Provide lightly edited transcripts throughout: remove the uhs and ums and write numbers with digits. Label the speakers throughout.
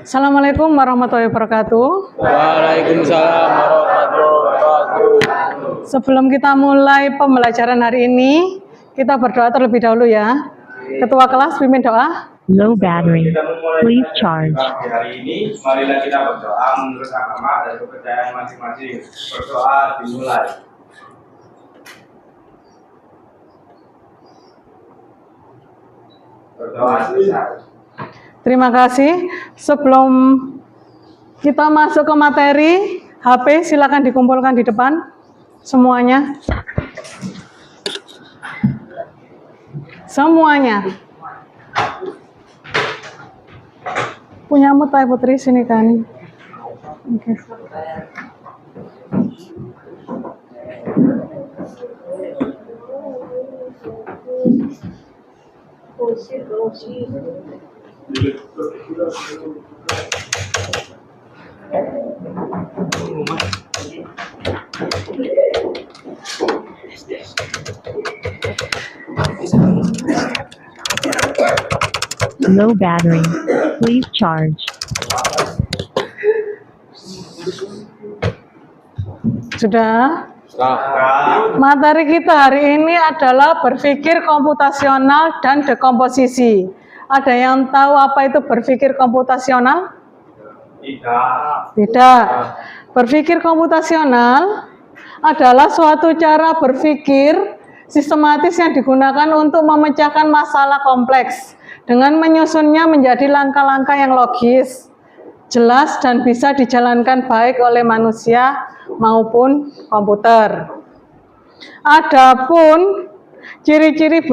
Speaker 1: Assalamualaikum warahmatullahi wabarakatuh.
Speaker 2: Waalaikumsalam warahmatullahi wabarakatuh.
Speaker 1: Sebelum kita mulai pembelajaran hari ini, kita berdoa terlebih dahulu ya. Ketua kelas pimpin doa.
Speaker 3: Low battery. Please charge.
Speaker 2: Hari ini, marilah kita berdoa menurut agama dan kepercayaan masing-masing. Berdoa dimulai. Berdoa selesai.
Speaker 1: Terima kasih. Sebelum kita masuk ke materi, HP silakan dikumpulkan di depan semuanya. Semuanya. Punyamu Tay Putri sini kan. Oke.
Speaker 3: Low battery. Please charge.
Speaker 1: Sudah? Materi kita hari ini adalah berpikir komputasional dan dekomposisi. Ada yang tahu apa itu berpikir komputasional? Tidak. Berpikir komputasional adalah suatu cara berpikir sistematis yang digunakan untuk memecahkan masalah kompleks dengan menyusunnya menjadi langkah-langkah yang logis, jelas, dan bisa dijalankan baik oleh manusia maupun komputer. Adapun ciri-ciri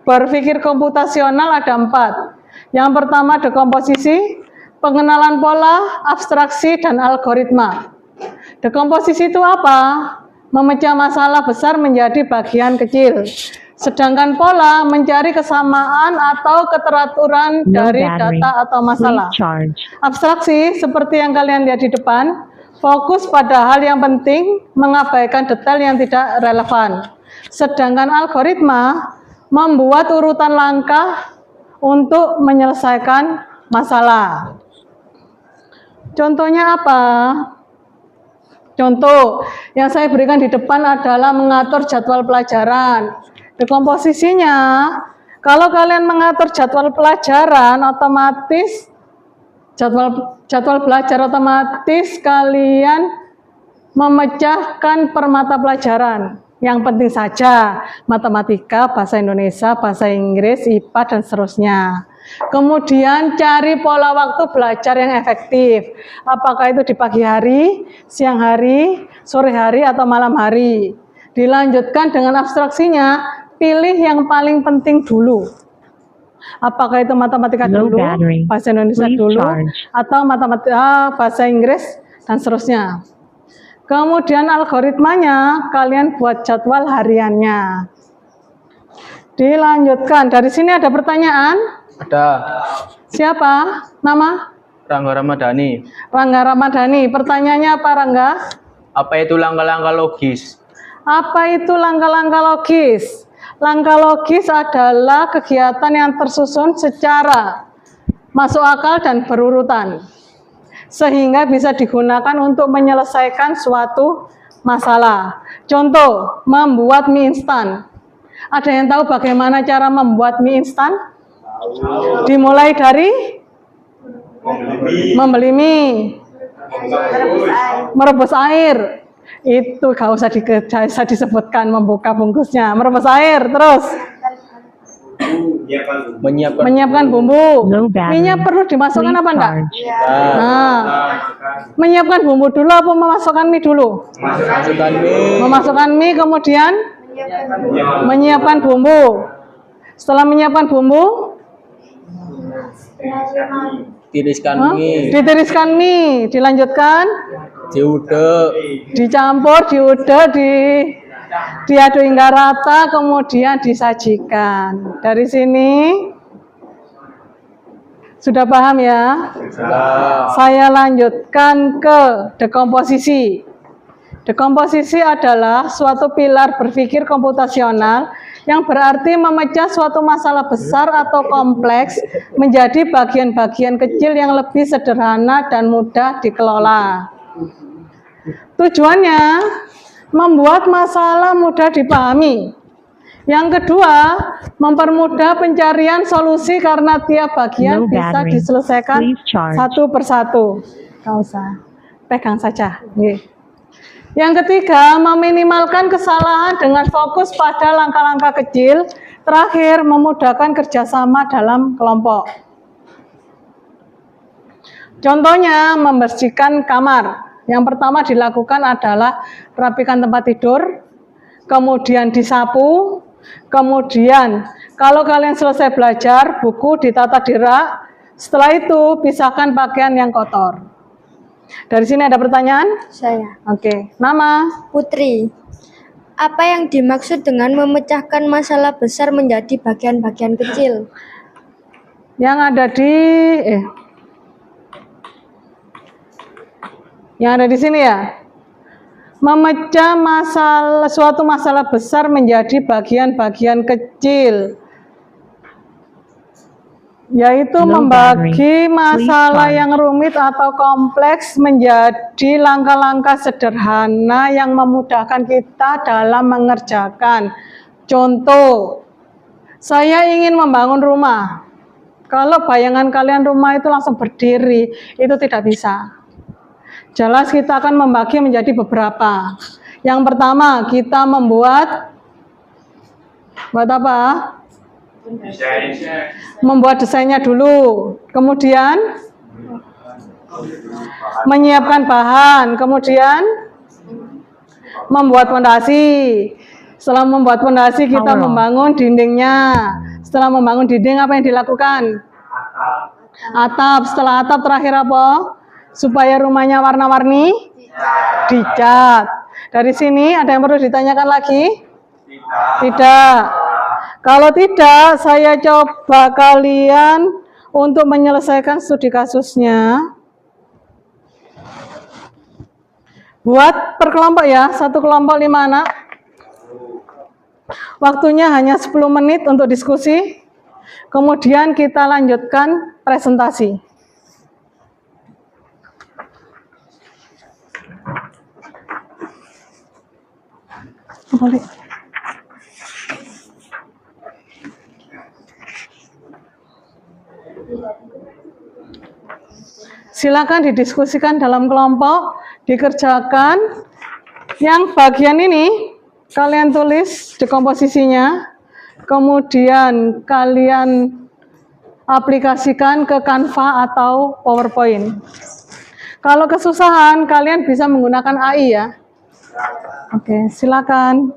Speaker 1: berpikir komputasional ada 4. Yang pertama dekomposisi, pengenalan pola, abstraksi, dan algoritma. Dekomposisi itu apa? Memecah masalah besar menjadi bagian kecil. Sedangkan pola mencari kesamaan atau keteraturan dari data atau masalah. Abstraksi seperti yang kalian lihat di depan, fokus pada hal yang penting, mengabaikan detail yang tidak relevan. Sedangkan algoritma membuat urutan langkah untuk menyelesaikan masalah. Contohnya apa? Contoh yang saya berikan di depan adalah mengatur jadwal pelajaran. Dekomposisinya, kalau kalian mengatur jadwal pelajaran, otomatis jadwal belajar otomatis kalian memecahkan per mata pelajaran. Yang penting saja, matematika, bahasa Indonesia, bahasa Inggris, IPA, dan seterusnya. Kemudian cari pola waktu belajar yang efektif. Apakah itu di pagi hari, siang hari, sore hari, atau malam hari. Dilanjutkan dengan abstraksinya, pilih yang paling penting dulu. Apakah itu matematika dulu, bahasa Indonesia dulu, atau matematika, bahasa Inggris, dan seterusnya. Kemudian algoritmanya, kalian buat jadwal hariannya. Dilanjutkan, dari sini ada pertanyaan?
Speaker 2: Ada.
Speaker 1: Siapa? Nama?
Speaker 2: Rangga Ramadhani.
Speaker 1: Rangga Ramadhani. Pertanyaannya apa, Rangga?
Speaker 2: Apa itu langkah-langkah logis?
Speaker 1: Apa itu langkah-langkah logis? Langkah logis adalah kegiatan yang tersusun secara masuk akal dan berurutan, sehingga bisa digunakan untuk menyelesaikan suatu masalah. Contoh, membuat mie instan. Ada yang tahu bagaimana cara membuat mie instan? Dimulai dari membeli mie, merebus air. Itu gak usah disebutkan, membuka bungkusnya, merebus air, terus menyiapkan bumbu. Minyak perlu dimasukkan apa enggak? Nah, menyiapkan bumbu dulu apa memasukkan mie dulu? Memasukkan mie, kemudian menyiapkan bumbu. Setelah menyiapkan bumbu, ditiriskan mie, dilanjutkan
Speaker 2: Diudek,
Speaker 1: dicampur, diudek, diaduk hingga rata, kemudian disajikan. Dari sini sudah paham ya?
Speaker 2: Sudah.
Speaker 1: Saya lanjutkan ke dekomposisi. Dekomposisi adalah suatu pilar berpikir komputasional yang berarti memecah suatu masalah besar atau kompleks menjadi bagian-bagian kecil yang lebih sederhana dan mudah dikelola. Tujuannya membuat masalah mudah dipahami. Yang kedua, mempermudah pencarian solusi karena tiap bagian
Speaker 3: Low
Speaker 1: bisa
Speaker 3: battery.
Speaker 1: diselesaikan
Speaker 3: Please charge.
Speaker 1: satu persatu. Nggak usah, pegang saja. Nggih. Yang ketiga, meminimalkan kesalahan dengan fokus pada langkah-langkah kecil. Terakhir, memudahkan kerjasama dalam kelompok. Contohnya, membersihkan kamar. Yang pertama dilakukan adalah rapikan tempat tidur, kemudian disapu, kemudian kalau kalian selesai belajar, buku ditata di rak. Setelah itu, pisahkan pakaian yang kotor. Dari sini ada pertanyaan?
Speaker 4: Saya,
Speaker 1: Oke, nama?
Speaker 4: Putri. Apa yang dimaksud dengan memecahkan masalah besar menjadi bagian-bagian kecil?
Speaker 1: Yang ada di sini ya. Memecah suatu masalah besar menjadi bagian-bagian kecil, yaitu
Speaker 3: Low
Speaker 1: membagi
Speaker 3: battery.
Speaker 1: masalah
Speaker 3: Please charge.
Speaker 1: yang rumit atau kompleks menjadi langkah-langkah sederhana yang memudahkan kita dalam mengerjakan. Contoh, saya ingin membangun rumah. Kalau bayangan kalian rumah itu langsung berdiri, itu tidak bisa. Jelas kita akan membagi menjadi beberapa. Yang pertama, kita buat apa?
Speaker 2: Desain.
Speaker 1: Membuat desainnya dulu. Kemudian menyiapkan bahan. Kemudian membuat fondasi. Setelah membuat fondasi, kita
Speaker 3: Power on.
Speaker 1: membangun dindingnya. Setelah membangun dinding, apa yang dilakukan? Atap. Setelah atap, terakhir apa? Supaya rumahnya warna-warni, dicat. Dari sini ada yang perlu ditanyakan lagi? Tidak. Kalau tidak, saya coba kalian untuk menyelesaikan studi kasusnya. Buat per kelompok ya, satu kelompok 5 anak. Waktunya hanya 10 menit untuk diskusi. Kemudian kita lanjutkan presentasi. Balik. Silakan didiskusikan dalam kelompok, dikerjakan. Yang bagian ini kalian tulis di komposisinya, kemudian kalian aplikasikan ke Canva atau PowerPoint. Kalau kesusahan, kalian bisa menggunakan AI ya. Oke, silakan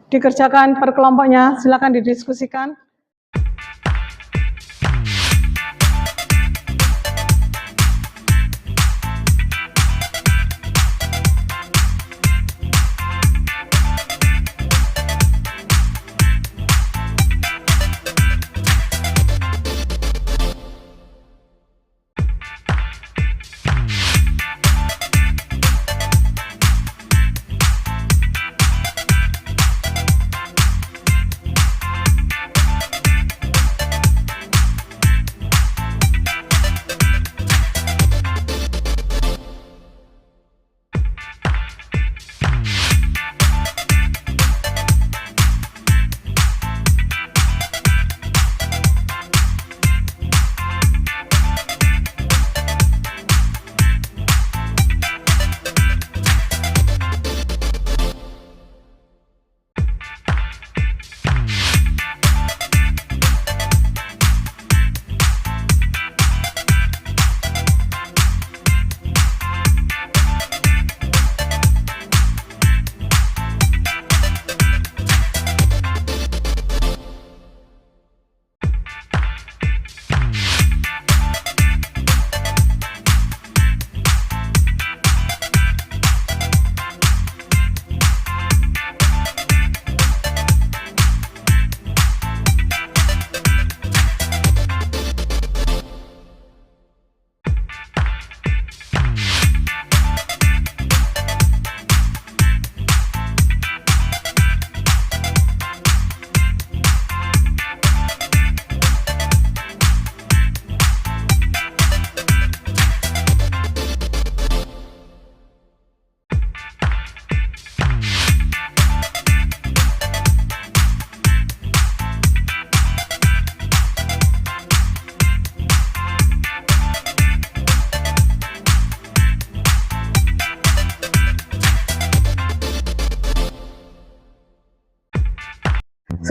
Speaker 1: dikerjakan per kelompoknya, silakan didiskusikan.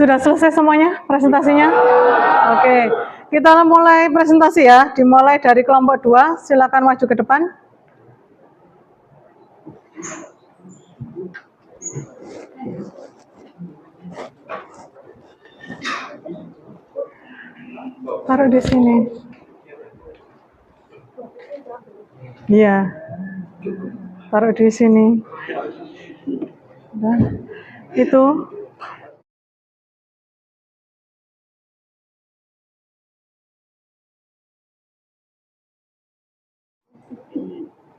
Speaker 1: Sudah selesai semuanya presentasinya? Oke, kita mulai presentasi ya. Dimulai dari kelompok 2, silakan maju ke depan. Taruh di sini. Iya. Taruh di sini. Udah. Itu.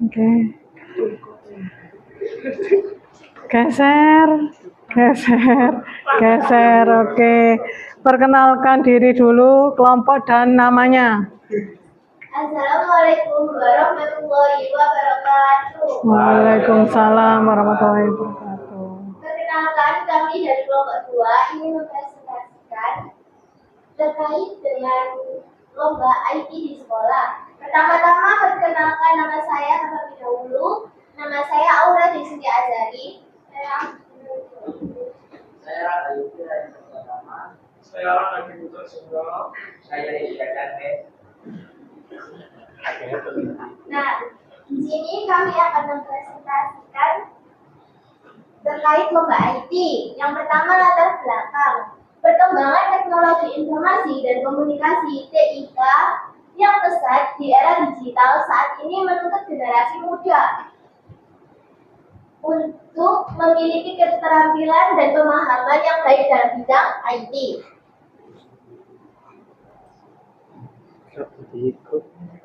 Speaker 1: Oke. Geser, geser. Oke. Perkenalkan diri dulu, kelompok dan namanya.
Speaker 5: Assalamualaikum warahmatullahi wabarakatuh.
Speaker 1: Waalaikumsalam warahmatullahi wabarakatuh.
Speaker 5: Perkenalkan, kami dari kelompok 2 ingin mempresentasikan terkait dengan lomba IT di sekolah. Pertama-tama perkenalkan, nama saya terlebih dahulu. Nama saya Aura Desri Azari. Nah, di sini kami akan mempresentasikan terkait lomba IT. Yang pertama, latar belakang. Perkembangan teknologi informasi dan komunikasi (TIK) yang pesat di era digital saat ini menuntut generasi muda untuk memiliki keterampilan dan pemahaman yang baik dalam bidang IT.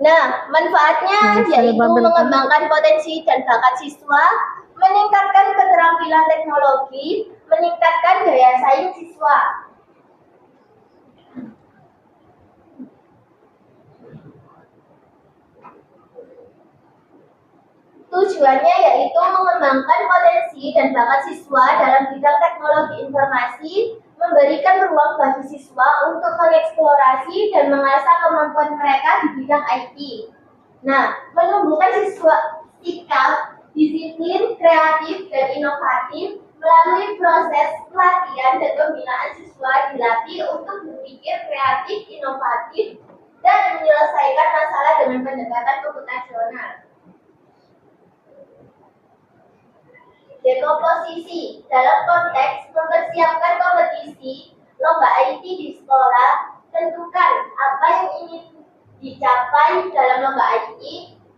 Speaker 5: Nah, manfaatnya yaitu mengembangkan potensi dan bakat siswa, meningkatkan keterampilan teknologi, meningkatkan daya saing siswa. Tujuannya yaitu mengembangkan potensi dan bakat siswa dalam bidang teknologi informasi, memberikan ruang bagi siswa untuk mengeksplorasi dan mengasah kemampuan mereka di bidang IT. Nah, menumbuhkan siswa sikap, disiplin, kreatif, dan inovatif melalui proses pelatihan dan pembinaan siswa dilatih untuk berpikir kreatif, inovatif, dan menyelesaikan masalah dengan pendekatan komputasional. Dekomposisi dalam konteks mempersiapkan kompetisi lomba IT di sekolah, tentukan apa yang ingin dicapai dalam lomba IT.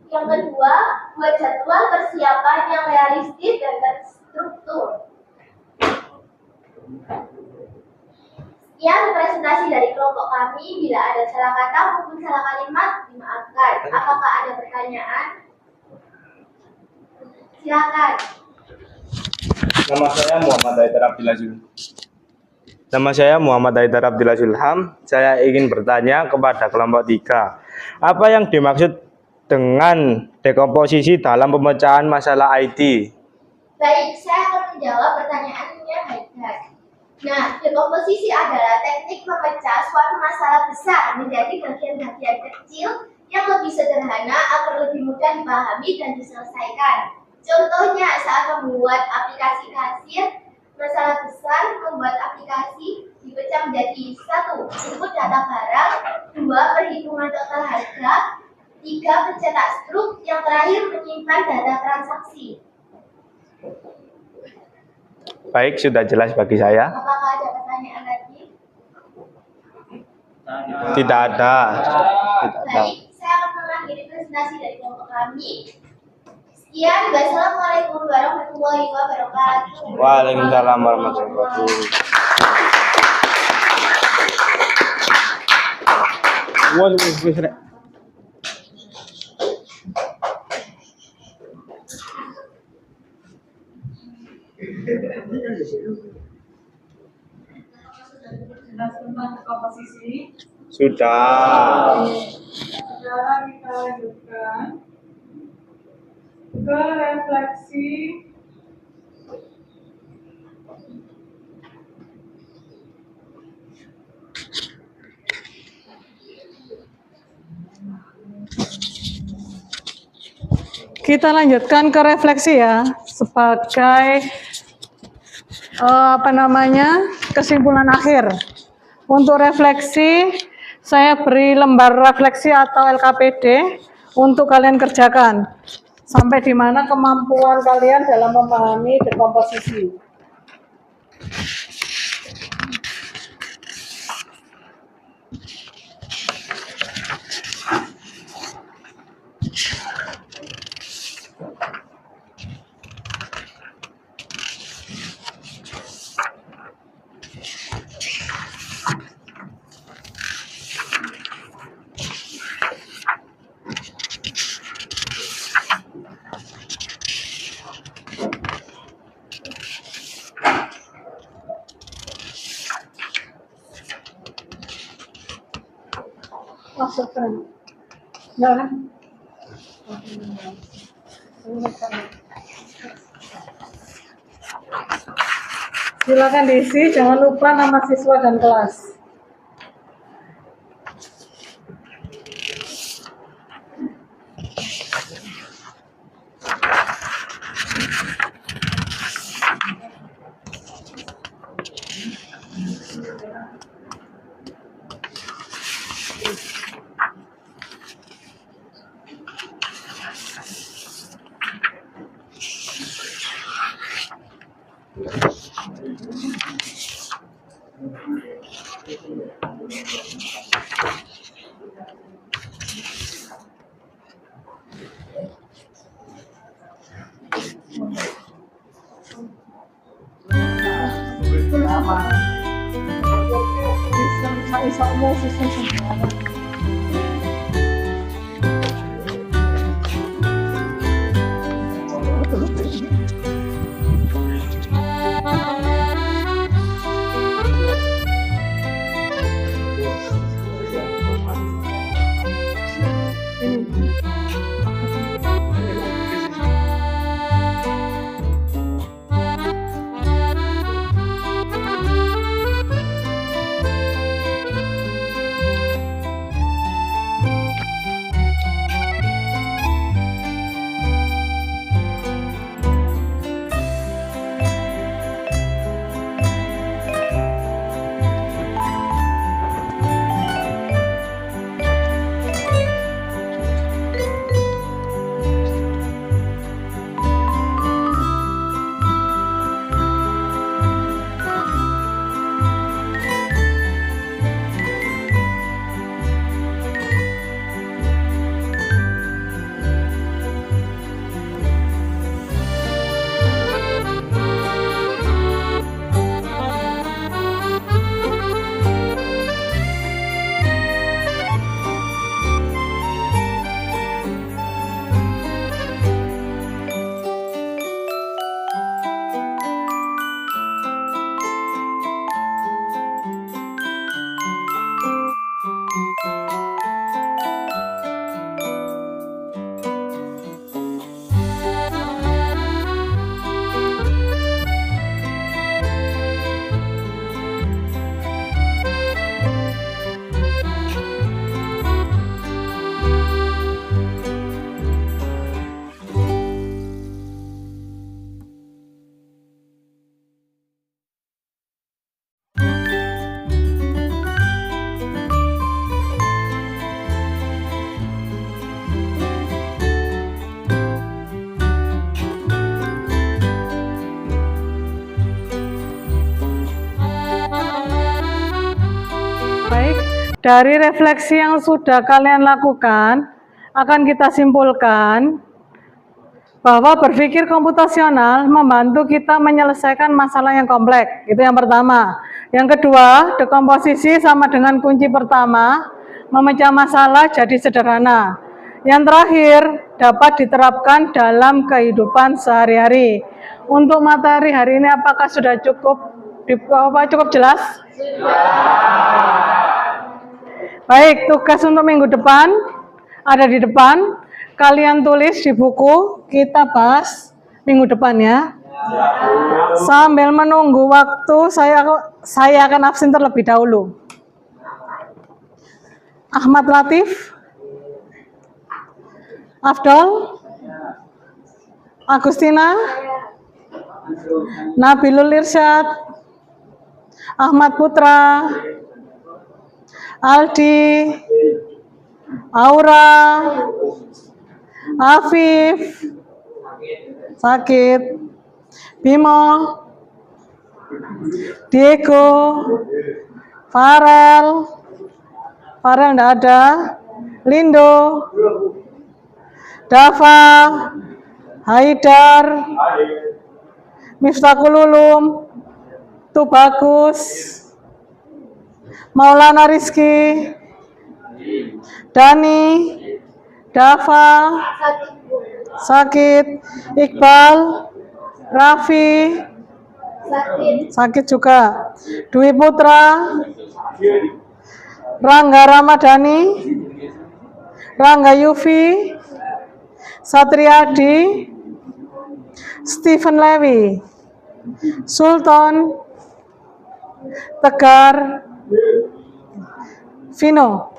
Speaker 5: Yang kedua, buat jadwal persiapan yang realistis dan terstruktur. Sekian presentasi dari kelompok kami. Bila ada salah kata maupun salah kalimat, dimaafkan. Apakah ada pertanyaan? Silakan.
Speaker 2: Nama saya Muhammad Haidar Abdillah Zulham. Saya ingin bertanya kepada kelompok 3. Apa yang dimaksud dengan dekomposisi dalam pemecahan masalah IT?
Speaker 5: Baik, saya akan menjawab pertanyaannya Haidar. Nah, dekomposisi adalah teknik memecah suatu masalah besar menjadi bagian-bagian kecil yang lebih sederhana agar lebih mudah dipahami dan diselesaikan. Contohnya saat membuat aplikasi kasir, masalah besar membuat aplikasi dipecah menjadi 1. Input data barang, 2. Perhitungan total harga, 3. Pencetak struk, yang terakhir menyimpan data transaksi.
Speaker 2: Baik, sudah jelas bagi saya.
Speaker 5: Apakah ada pertanyaan lagi?
Speaker 2: Tidak ada.
Speaker 5: Baik, saya akan mengakhiri presentasi dari kelompok kami. Sekian, wassalamualaikum warahmatullahi wabarakatuh.
Speaker 2: Waalaikumsalam warahmatullahi wabarakatuh.
Speaker 1: Komposisi.
Speaker 2: Sudah.
Speaker 1: Sekarang kita lanjutkan ke refleksi kita lanjutkan ke refleksi ya sebagai apa namanya kesimpulan akhir. Untuk refleksi, saya beri lembar refleksi atau LKPD untuk kalian kerjakan. Sampai di mana kemampuan kalian dalam memahami dekomposisi. Masukkan. Jangan. Silakan diisi, jangan lupa nama siswa dan kelas. Dari refleksi yang sudah kalian lakukan, akan kita simpulkan bahwa berpikir komputasional membantu kita menyelesaikan masalah yang kompleks. Itu yang pertama. Yang kedua, dekomposisi sama dengan kunci pertama, memecah masalah jadi sederhana. Yang terakhir, dapat diterapkan dalam kehidupan sehari-hari. Untuk materi hari ini apakah sudah cukup jelas? Baik, tugas untuk minggu depan ada di depan. Kalian tulis di buku, kita bahas minggu depan ya. Sambil menunggu waktu, saya akan absen terlebih dahulu. Ahmad Latif, Afdol, Agustina, Nabilul Irsyad, Ahmad Putra, Aldi, Aura, Afif, sakit, Bimo, Diego, Farel enggak ada, Lindo, Dava, Haidar, Miftahul Ulum, Tubagus, Maulana Rizky, Dani, Dava, sakit, Iqbal, Raffi, sakit juga, Dwi Putra, Rangga Ramadhani, Rangga Yufi, Satriadi, Stephen Levi, Sultan, Tegar, Vino.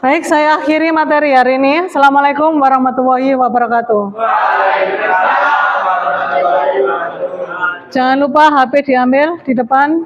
Speaker 1: Baik, saya akhiri materi hari ini. Assalamualaikum warahmatullahi wabarakatuh. Jangan lupa HP diambil di depan.